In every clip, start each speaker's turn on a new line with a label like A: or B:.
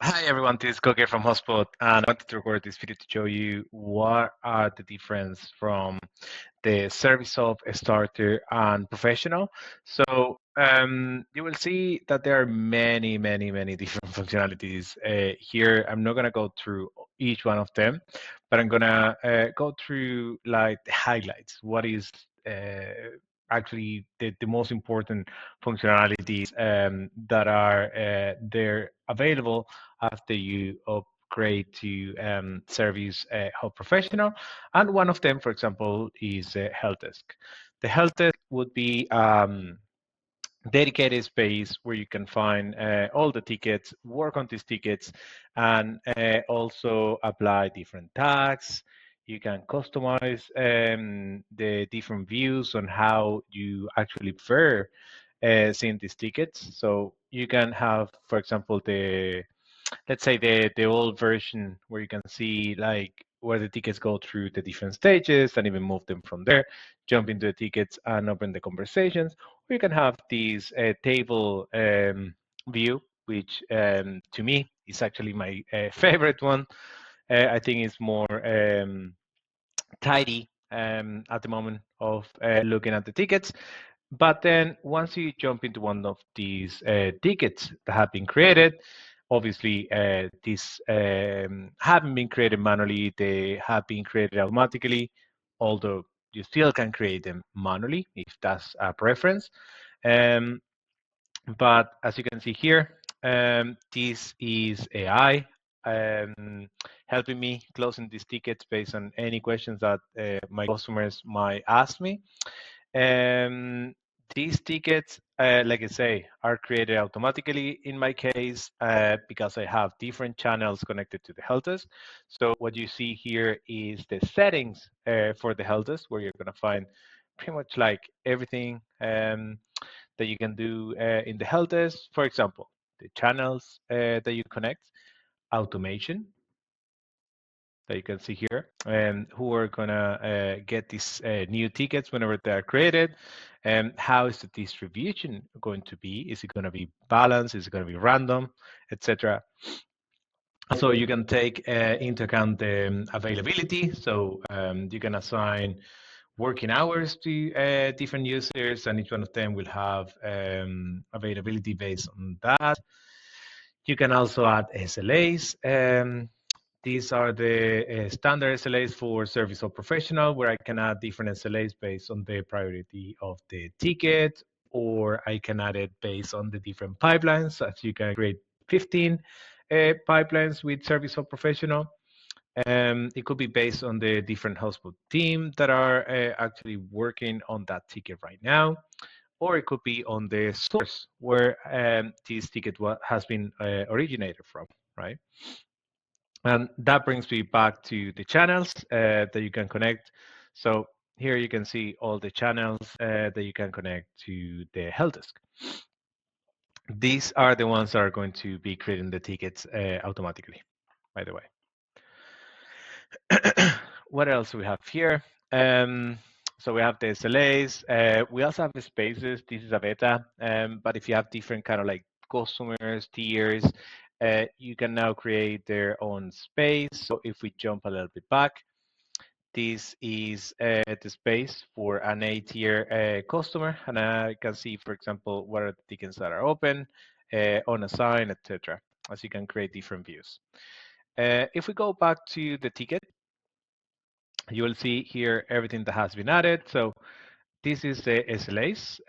A: Hi everyone, this is Koke from HubSpot, and I wanted to record this video to show you what are the difference from the service of starter and professional. So you will see that there are many different functionalities here. I'm not going to go through each one of them, but I'm going to go through like the highlights. What is actually the most important functionalities that are there available after you upgrade to Service Hub Professional. And one of them, for example, is Help Desk. The Help Desk would be dedicated space where you can find all the tickets, work on these tickets, and also apply different tags. You can customize the different views on how you actually prefer seeing these tickets. So you can have, for example, let's say the old version where you can see like where the tickets go through the different stages and even move them from there, jump into the tickets and open the conversations. Or you can have this table view, which to me is actually my favorite one. I think it's more tidy at the moment of looking at the tickets. But then once you jump into one of these tickets that have been created, obviously these haven't been created manually, they have been created automatically, although you still can create them manually if that's a preference. Um, but as you can see here, this is AI helping me closing these tickets based on any questions that my customers might ask me. Um, these tickets, like I say, are created automatically in my case because I have different channels connected to the help desk. So what you see here is the settings for the help desk, where you're going to find pretty much like everything that you can do in the help desk. For example, the channels that you connect, automation that you can see here, and who are gonna get these new tickets whenever they are created, and how is the distribution going to be? Is it going to be balanced? Is it going to be random, etc. Also, you can take into account the availability. So you can assign working hours to different users, and each one of them will have availability based on that. You can also add SLAs. These are the standard SLAs for service or professional, where I can add different SLAs based on the priority of the ticket, or I can add it based on the different pipelines. As you can create 15 pipelines with service or professional. It could be based on the different HubSpot team that are actually working on that ticket right now, or it could be on the source where this ticket has been originated from, right? And that brings me back to the channels that you can connect. So here you can see all the channels that you can connect to the help desk. These are the ones that are going to be creating the tickets automatically, by the way. What else do we have here? So we have the SLAs. We also have the spaces. This is a beta, but if you have different kind of like customers, tiers, you can now create their own space. So if we jump a little bit back, this is the space for an A-tier customer, and I can see, for example, what are the tickets that are open, unassigned, etc. As you can create different views. If we go back to the ticket, you will see here everything that has been added. So this is the SLAs.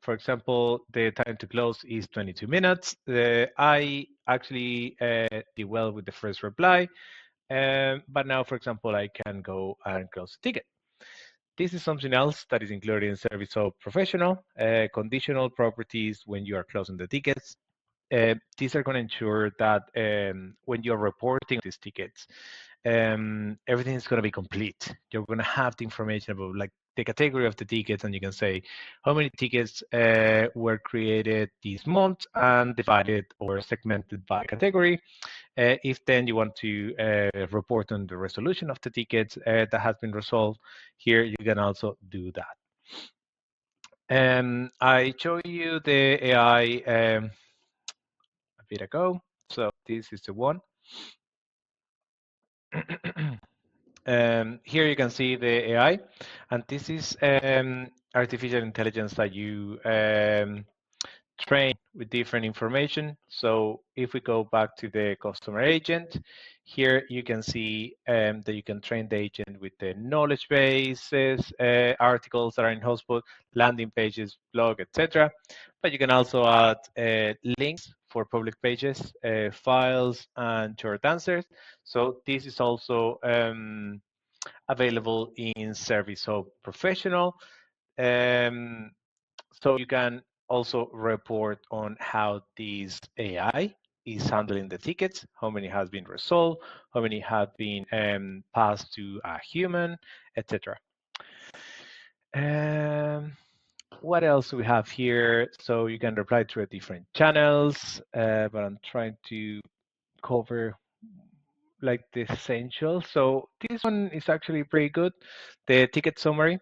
A: For example, the time to close is 22 minutes. I actually did well with the first reply, but now, for example, I can go and close the ticket. This is something else that is included in Service Hub Professional, conditional properties when you are closing the tickets. These are going to ensure that when you're reporting these tickets, everything is going to be complete. You're going to have the information about like the category of the tickets, and you can say how many tickets were created this month and divided or segmented by category. If then you want to report on the resolution of the tickets that has been resolved, here you can also do that. I show you the AI a bit ago. So this is the one. Here you can see the AI, and this is artificial intelligence that you train with different information. So if we go back to the customer agent, here you can see that you can train the agent with the knowledge bases, articles that are in HubSpot, landing pages, blog, etc. But you can also add links for public pages, files, and short answers. So this is also available in Service Hub Professional. Um, so you can also report on how this AI is handling the tickets, how many has been resolved, how many have been passed to a human, etc. What else we have here? So you can reply to different channels, but I'm trying to cover like the essential. So this one is actually pretty good. The ticket summary.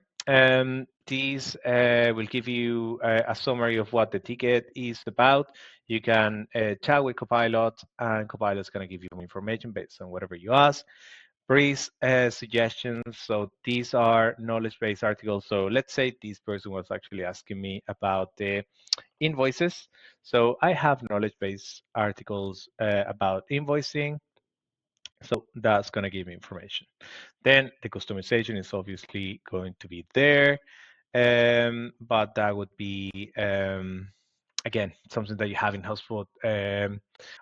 A: This will give you a summary of what the ticket is about. You can chat with Copilot, and Copilot is going to give you information based on whatever you ask. Brief suggestions. So these are knowledge-based articles. So let's say this person was actually asking me about the invoices. So I have knowledge-based articles about invoicing. So that's going to give me information. Then the customization is obviously going to be there, but that would be, again, something that you have in HubSpot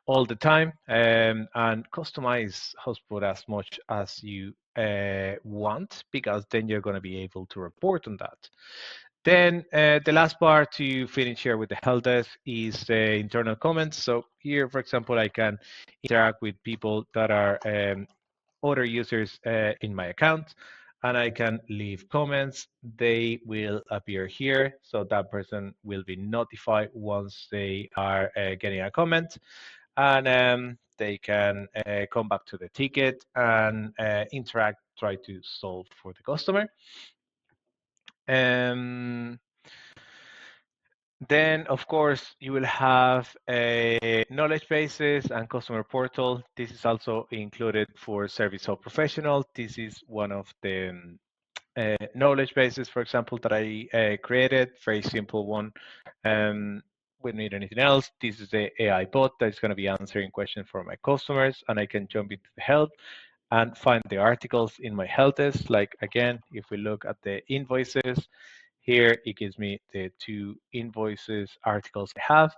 A: all the time, and customize HubSpot as much as you want, because then you're going to be able to report on that. Then the last part to finish here with the help desk is the internal comments. So here, for example, I can interact with people that are other users in my account, and I can leave comments. They will appear here, so that person will be notified once they are getting a comment, and they can come back to the ticket and interact, try to solve for the customer. Then, of course, you will have a knowledge bases and customer portal. This is also included for Service Hub Professional. This is one of the knowledge bases, for example, that I created. Very simple one. We don't need anything else. This is the AI bot that is going to be answering questions for my customers, and I can jump into the help and find the articles in my help desk. Like again, if we look at the invoices, here it gives me the 2 invoices articles I have.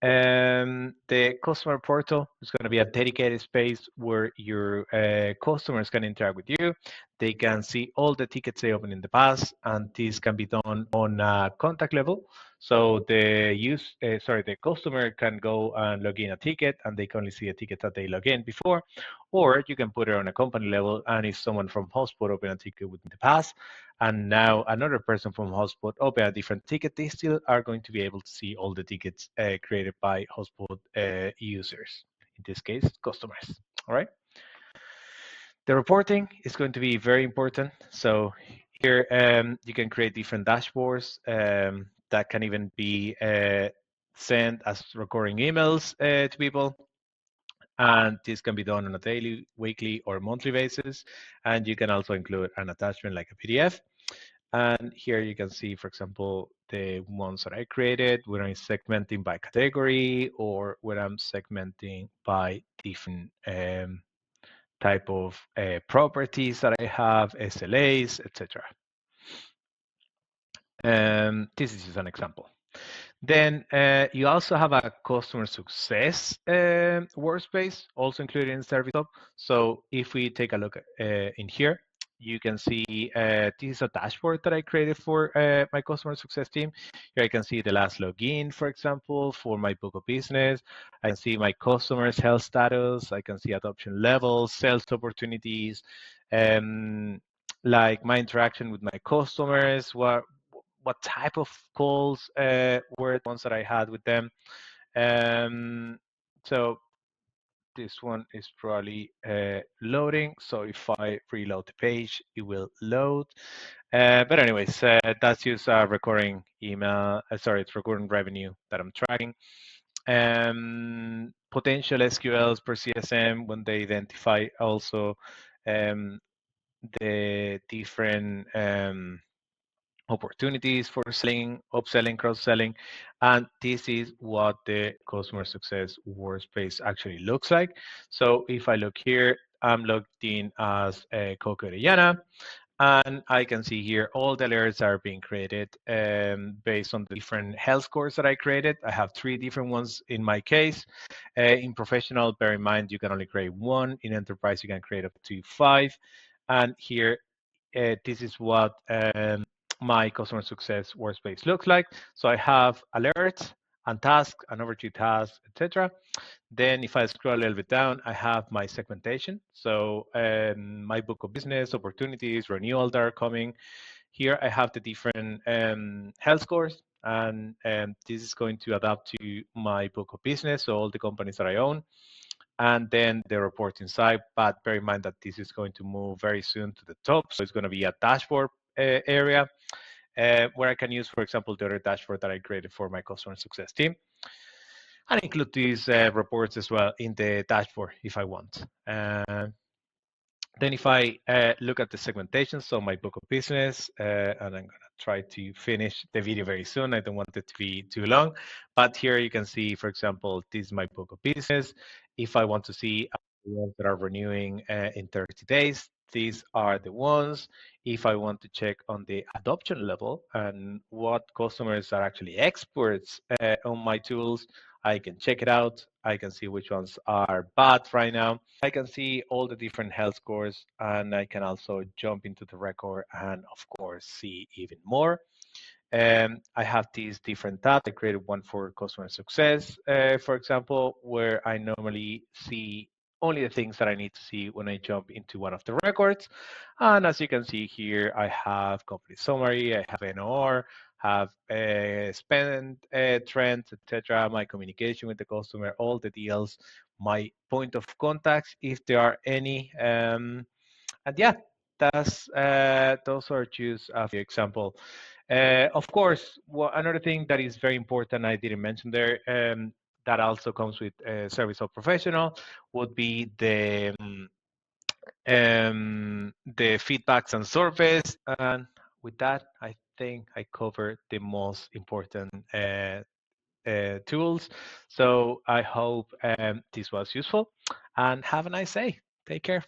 A: The customer portal is going to be a dedicated space where your customers can interact with you. They can see all the tickets they opened in the past, and this can be done on a contact level. So the customer can go and log in a ticket, and they can only see a ticket that they log in before. Or you can put it on a company level, and if someone from HubSpot opened a ticket within the past, and now another person from HubSpot open a different ticket, they still are going to be able to see all the tickets created by HubSpot users, in this case, customers. All right. The reporting is going to be very important. So here you can create different dashboards that can even be sent as recurring emails to people. And this can be done on a daily, weekly, or monthly basis. And you can also include an attachment like a PDF. And here you can see, for example, the ones that I created, where I'm segmenting by category or where I'm segmenting by different type of properties that I have, SLAs, etc. This is just an example. Then you also have a customer success workspace, also included in Service Hub. So if we take a look in here, you can see this is a dashboard that I created for my customer success team. Here I can see the last login, for example, for my book of business. I can see my customers' health status. I can see adoption levels, sales opportunities, like my interaction with my customers, what type of calls were the ones that I had with them. So this one is probably loading. So if I reload the page, it will load. But anyways, that's just a recurring email. Sorry, it's recurring revenue that I'm tracking. potential SQLs per CSM when they identify also um, the different opportunities for selling, upselling, cross-selling, and this is what the customer success workspace actually looks like. So if I look here, I'm logged in as Coco Orellana, and I can see here all the alerts are being created based on the different health scores that I created. I have 3 different ones in my case. In professional, bear in mind, you can only create 1. In enterprise, you can create up to 5. And here, this is what my customer success workspace looks like. So I have alerts and tasks and overdue tasks, etc. Then if I scroll a little bit down, I have my segmentation. So my book of business, opportunities, renewal that are coming. Here I have the different health scores, and this is going to adapt to my book of business, so all the companies that I own, and then the reporting side. But bear in mind that this is going to move very soon to the top. So it's going to be a dashboard area where I can use, for example, the other dashboard that I created for my customer success team, and include these reports as well in the dashboard if I want. Then if I look at the segmentation, so my book of business, and I'm going to try to finish the video very soon. I don't want it to be too long, but here you can see, for example, this is my book of business. If I want to see the ones that are renewing in 30 days, these are the ones. If I want to check on the adoption level and what customers are actually experts on my tools, I can check it out. I can see which ones are bad right now. I can see all the different health scores, and I can also jump into the record and, of course, see even more. I have these different tabs. I created one for customer success, for example, where I normally see only the things that I need to see when I jump into one of the records. And as you can see here, I have company summary, I have NOR, have spend trends, etc., my communication with the customer, all the deals, my point of contacts, if there are any. And yeah, that's those are just a few examples. Of course, another thing that is very important I didn't mention there, that also comes with Service Hub Professional, would be the feedbacks and surveys. And with that, I think I covered the most important tools. So I hope this was useful, and have a nice day. Take care.